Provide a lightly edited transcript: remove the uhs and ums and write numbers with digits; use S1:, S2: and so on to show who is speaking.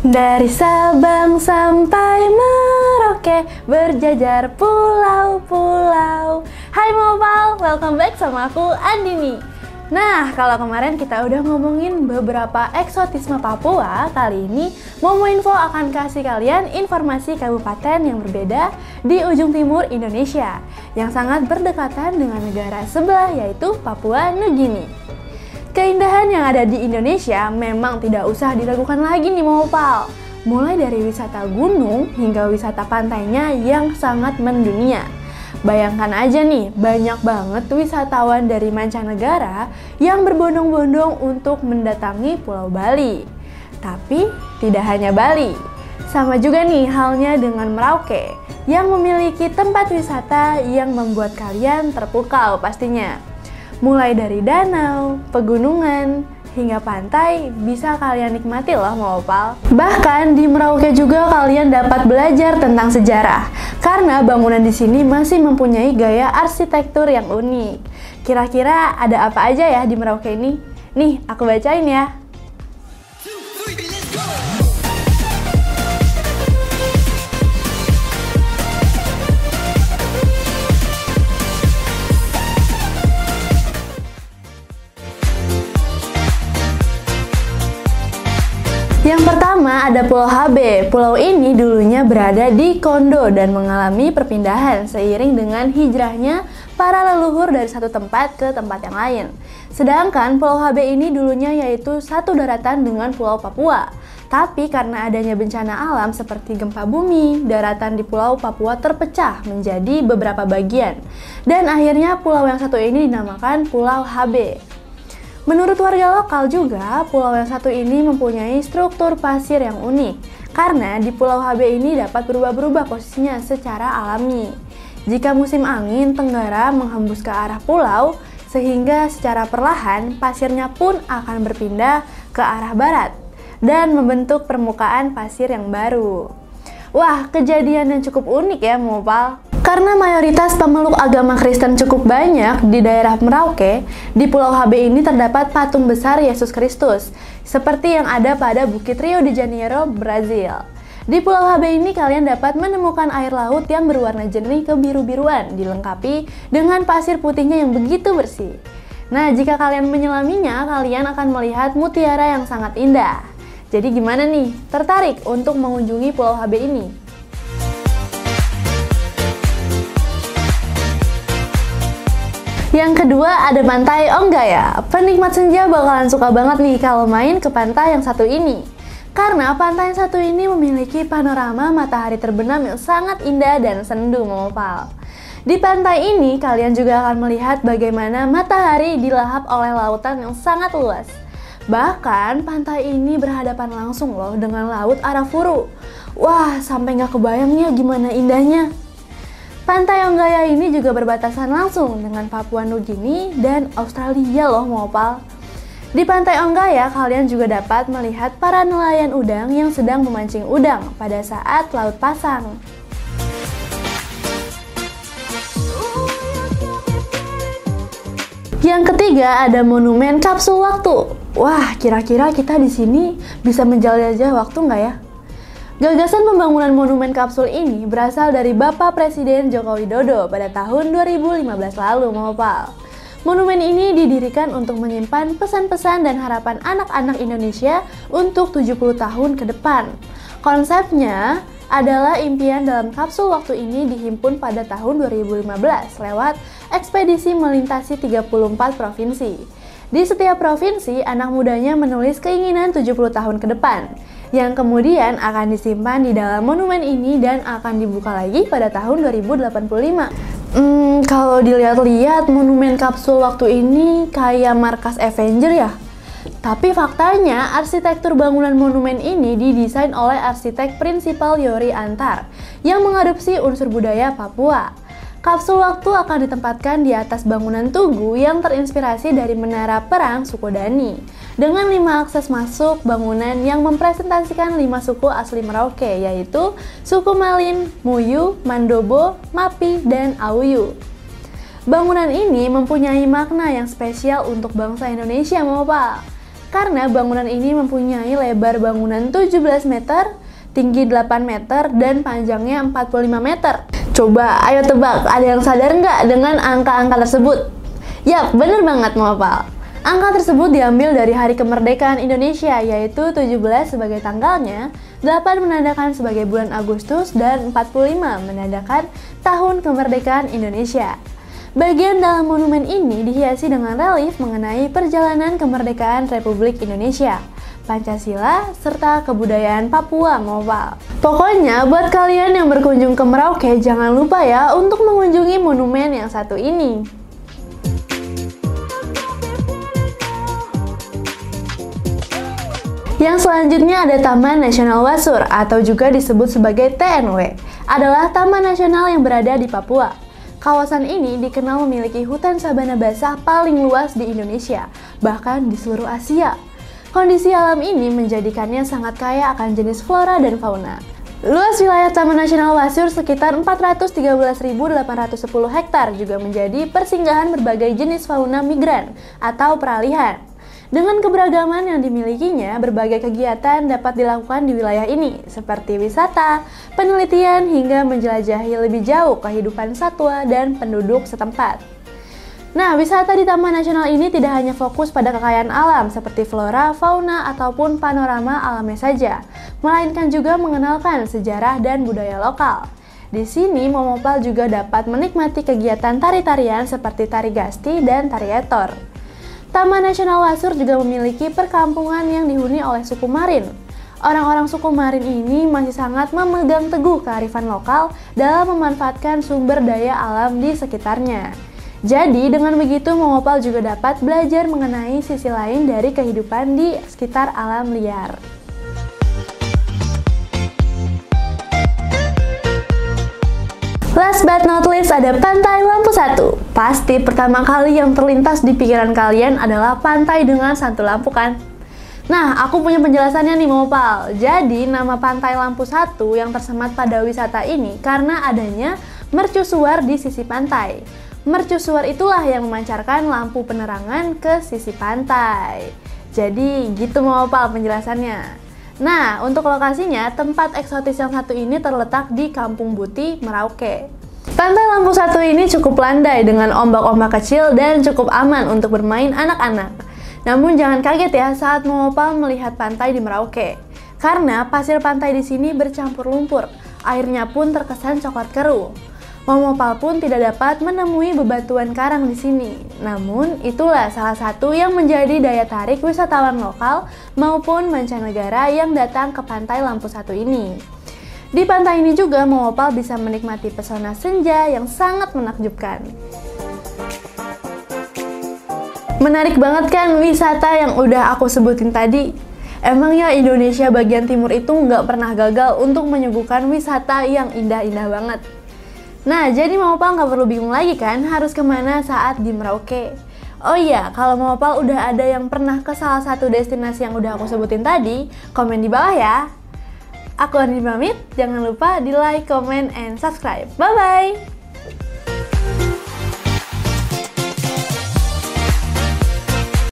S1: Dari Sabang sampai Merauke, berjajar pulau-pulau. Hai Mopal, welcome back sama aku Andini. Nah, kalau kemarin kita udah ngomongin beberapa eksotisme Papua, kali ini Momo Info akan kasih kalian informasi kabupaten yang berbeda di ujung timur Indonesia yang sangat berdekatan dengan negara sebelah, yaitu Papua Nugini. Keindahan yang ada di Indonesia memang tidak usah diragukan lagi nih Mopal. Mulai dari wisata gunung hingga wisata pantainya yang sangat mendunia. Bayangkan aja nih, banyak banget wisatawan dari mancanegara yang berbondong-bondong untuk mendatangi Pulau Bali. Tapi tidak hanya Bali, sama juga nih halnya dengan Merauke yang memiliki tempat wisata yang membuat kalian terpukau pastinya. Mulai dari danau, pegunungan, hingga pantai bisa kalian nikmati loh Mopal. Bahkan di Merauke juga kalian dapat belajar tentang sejarah karena bangunan di sini masih mempunyai gaya arsitektur yang unik. Kira-kira ada apa aja ya di Merauke ini? Nih, aku bacain ya. Yang pertama ada Pulau HB. Pulau ini dulunya berada di Kondo dan mengalami perpindahan seiring dengan hijrahnya para leluhur dari satu tempat ke tempat yang lain. Sedangkan Pulau HB ini dulunya yaitu satu daratan dengan Pulau Papua. Tapi karena adanya bencana alam seperti gempa bumi, daratan di Pulau Papua terpecah menjadi beberapa bagian. Dan akhirnya pulau yang satu ini dinamakan Pulau HB. Menurut warga lokal juga, pulau yang satu ini mempunyai struktur pasir yang unik karena di Pulau HB ini dapat berubah-berubah posisinya secara alami. Jika musim angin tenggara menghembus ke arah pulau, sehingga secara perlahan pasirnya pun akan berpindah ke arah barat dan membentuk permukaan pasir yang baru. Wah, kejadian yang cukup unik ya Mopal. Karena mayoritas pemeluk agama Kristen cukup banyak di daerah Merauke, di Pulau HB ini terdapat patung besar Yesus Kristus, seperti yang ada pada Bukit Rio de Janeiro, Brazil. Di Pulau HB ini kalian dapat menemukan air laut yang berwarna jernih kebiru-biruan, dilengkapi dengan pasir putihnya yang begitu bersih. Nah, jika kalian menyelaminya, kalian akan melihat mutiara yang sangat indah. Jadi gimana nih? Tertarik untuk mengunjungi Pulau HB ini? Yang kedua ada Pantai Onggaya. Penikmat senja bakalan suka banget nih kalau main ke pantai yang satu ini. Karena pantai yang satu ini memiliki panorama matahari terbenam yang sangat indah dan sendu Mopal. Di pantai ini kalian juga akan melihat bagaimana matahari dilahap oleh lautan yang sangat luas. Bahkan pantai ini berhadapan langsung loh dengan laut Arafuru. Wah, sampai nggak kebayangnya gimana indahnya. Pantai Onggaya ini juga berbatasan langsung dengan Papua Nugini dan Australia loh Mopal. Di Pantai Onggaya kalian juga dapat melihat para nelayan udang yang sedang memancing udang pada saat laut pasang. Yang ketiga ada Monumen Kapsul Waktu. Wah, kira-kira kita di sini bisa menjelajah waktu nggak ya? Gagasan pembangunan monumen kapsul ini berasal dari Bapak Presiden Joko Widodo pada tahun 2015 lalu Mopal. Monumen ini didirikan untuk menyimpan pesan-pesan dan harapan anak-anak Indonesia untuk 70 tahun ke depan. Konsepnya adalah impian dalam kapsul waktu ini dihimpun pada tahun 2015 lewat ekspedisi melintasi 34 provinsi. Di setiap provinsi, anak mudanya menulis keinginan 70 tahun ke depan, yang kemudian akan disimpan di dalam monumen ini dan akan dibuka lagi pada tahun 2085. Kalau dilihat-lihat monumen kapsul waktu ini kayak markas Avenger ya. Tapi faktanya arsitektur bangunan monumen ini didesain oleh arsitek prinsipal Yori Antar yang mengadopsi unsur budaya Papua. Kapsul waktu akan ditempatkan di atas bangunan tugu yang terinspirasi dari menara perang suku Dani dengan 5 akses masuk bangunan yang mempresentasikan 5 suku asli Merauke, yaitu suku Malin, Muyu, Mandobo, Mapi, dan Auyu. Bangunan ini mempunyai makna yang spesial untuk bangsa Indonesia Mopal. karena bangunan ini mempunyai lebar bangunan 17 meter, tinggi 8 meter, dan panjangnya 45 meter. Coba, ayo tebak, ada yang sadar nggak dengan angka-angka tersebut? Yap, bener banget mau hafal. Angka tersebut diambil dari hari kemerdekaan Indonesia, yaitu 17 sebagai tanggalnya, 8 menandakan sebagai bulan Agustus, dan 45 menandakan tahun kemerdekaan Indonesia. Bagian dalam monumen ini dihiasi dengan relief mengenai perjalanan kemerdekaan Republik Indonesia, Pancasila, serta kebudayaan Papua Mopal. Pokoknya buat kalian yang berkunjung ke Merauke, jangan lupa ya untuk mengunjungi monumen yang satu ini. Yang selanjutnya ada Taman Nasional Wasur atau juga disebut sebagai TNW, adalah taman nasional yang berada di Papua. Kawasan ini dikenal memiliki hutan sabana basah paling luas di Indonesia, bahkan di seluruh Asia. Kondisi alam ini menjadikannya sangat kaya akan jenis flora dan fauna. Luas wilayah Taman Nasional Wasur sekitar 413.810 hektar juga menjadi persinggahan berbagai jenis fauna migran atau peralihan. Dengan keberagaman yang dimilikinya, berbagai kegiatan dapat dilakukan di wilayah ini, seperti wisata, penelitian, hingga menjelajahi lebih jauh kehidupan satwa dan penduduk setempat. Nah, wisata di Taman Nasional ini tidak hanya fokus pada kekayaan alam seperti flora, fauna, ataupun panorama alamnya saja, melainkan juga mengenalkan sejarah dan budaya lokal. Di sini, Momopal juga dapat menikmati kegiatan tari-tarian seperti tari gasti dan tari etor. Taman Nasional Wasur juga memiliki perkampungan yang dihuni oleh suku Marin. Orang-orang suku Marin ini masih sangat memegang teguh kearifan lokal dalam memanfaatkan sumber daya alam di sekitarnya. Jadi, dengan begitu Momopal juga dapat belajar mengenai sisi lain dari kehidupan di sekitar alam liar. Last but not least ada Pantai Lampu Satu. Pasti pertama kali yang terlintas di pikiran kalian adalah pantai dengan satu lampu kan? Nah, aku punya penjelasannya nih Momopal. Jadi, nama Pantai Lampu Satu yang tersemat pada wisata ini karena adanya mercusuar di sisi pantai. Mercusuar itulah yang memancarkan lampu penerangan ke sisi pantai. Jadi, gitu Momopal penjelasannya. Nah, untuk lokasinya, tempat eksotis yang satu ini terletak di Kampung Buti, Merauke. Pantai Lampu Satu ini cukup landai dengan ombak-ombak kecil dan cukup aman untuk bermain anak-anak. Namun jangan kaget ya saat Momopal melihat pantai di Merauke. Karena pasir pantai di sini bercampur lumpur, airnya pun terkesan coklat keruh. Momopal pun tidak dapat menemui bebatuan karang di sini. Namun, itulah salah satu yang menjadi daya tarik wisatawan lokal maupun mancanegara yang datang ke Pantai Lampu Satu ini. Di pantai ini juga Momopal bisa menikmati pesona senja yang sangat menakjubkan. Menarik banget kan wisata yang udah aku sebutin tadi? Emang ya Indonesia bagian timur itu nggak pernah gagal untuk menyuguhkan wisata yang indah-indah banget. Nah, jadi Momopal nggak perlu bingung lagi kan harus kemana saat di Merauke. Oh iya, kalau Momopal udah ada yang pernah ke salah satu destinasi yang udah aku sebutin tadi, komen di bawah ya. Aku Andi pamit, jangan lupa di like, comment, and subscribe. Bye-bye!